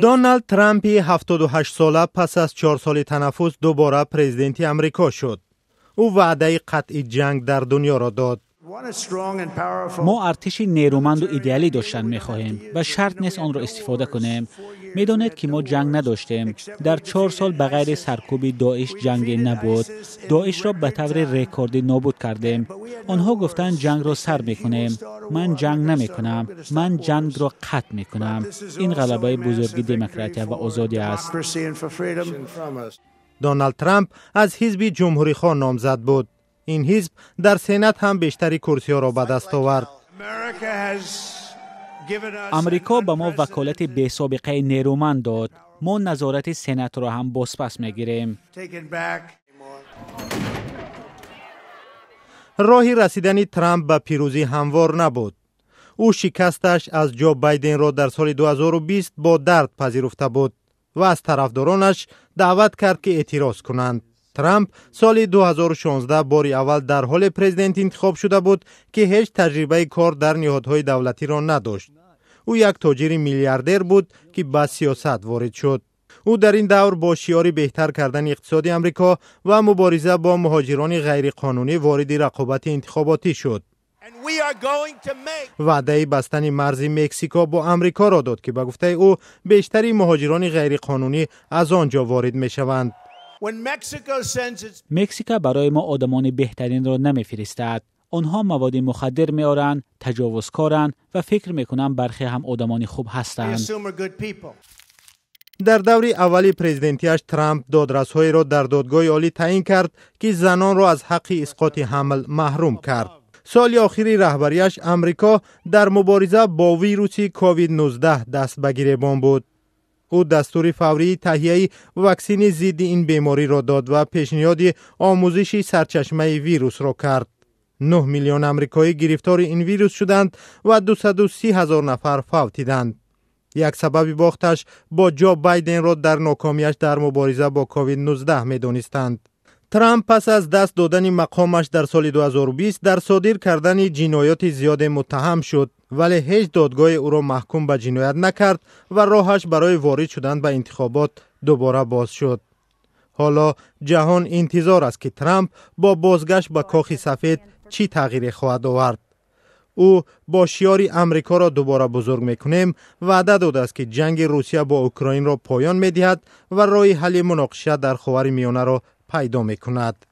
دونالد ترامپ 78 ساله پس از 4 سال تنفس دوباره پرزیدنت امریکا شد. او وعده قطع جنگ در دنیا را داد. ما ارتشی نیرومند و ایدئالی داشتن می‌خواهیم و شرط نیست آن را استفاده کنیم. می‌دانید که ما جنگ نداشتیم. در 4 سال بغیر سرکوب داعش جنگ نبود. داعش را به طور رکوردی نابود کردیم. آنها گفتند جنگ را سر می‌کنیم. من جنگ نمی‌کنم. من جنگ را قطع می‌کنم. این غلبه بزرگی دموکراسی و آزادی است. دونالد ترامپ از حزب جمهوری خواه نامزد بود. این حزب در سنات هم بیشتری کرسی‌ها را به دست آورد. امریکا به ما وکالت بی سابقه نیرومند داد. ما نظارت سنات را هم بازپس می‌گیریم. راهی رسیدن ترامپ به پیروزی هموار نبود. او شکستش از جو بایدن را در سال 2020 با درد پذیرفته بود و از طرفدارانش دعوت کرد که اعتراض کنند. ترامپ سال 2016 باری اول در حال پرزیدنت انتخاب شده بود که هیچ تجربه کار در نهادهای دولتی را نداشت. او یک تاجر میلیاردر بود که به سیاست وارد شد. او در این دور با شعار بهتر کردن اقتصاد امریکا و مبارزه با مهاجران غیرقانونی وارد رقابت انتخاباتی شد. وعده بستن مرز مکزیکو با امریکا را داد که به گفته او بیشتری مهاجران غیرقانونی از آنجا وارد می شوند. مکزیک برای ما آدمان بهترین را نمیفرستد. آنها مواد مخدر میارند، تجاوزکارند و فکر میکنند برخی هم آدمان خوب هستند. در دور اولی پرزیدنتیش ترامپ دادرس‌هایی را در دادگاه عالی تعیین کرد که زنان را از حق اسقاط حمل محروم کرد. سال آخری رهبریش امریکا در مبارزه با ویروس کووید 19 دست به گریبان بود. او دستور فوری تهیه واکسن ضد این بیماری را داد و پیشنهاد آموزش سرچشمه ویروس را کرد. 9 میلیون آمریکایی گرفتار این ویروس شدند و 230,000 نفر فوت دیدند. یک سبب باختش با جو بایدن را در ناکامیش در مبارزه با کووید 19 می‌دانستند. ترامپ پس از دست دادن مقامش در سال 2020 در صادر کردن جنایات زیاد متهم شد، ولی هیچ دادگاه او را محکوم به جنایت نکرد و راهش برای وارد شدن به انتخابات دوباره باز شد. حالا جهان انتظار است که ترامپ با بازگشت به کاخ سفید چی تغییر خواهد آورد. او با شعار امریکا را دوباره بزرگ میکنیم وعده داده است که جنگ روسیه با اوکراین را پایان میدهد و راه حل مناقشه در خاورمیانه را پیدا میکند.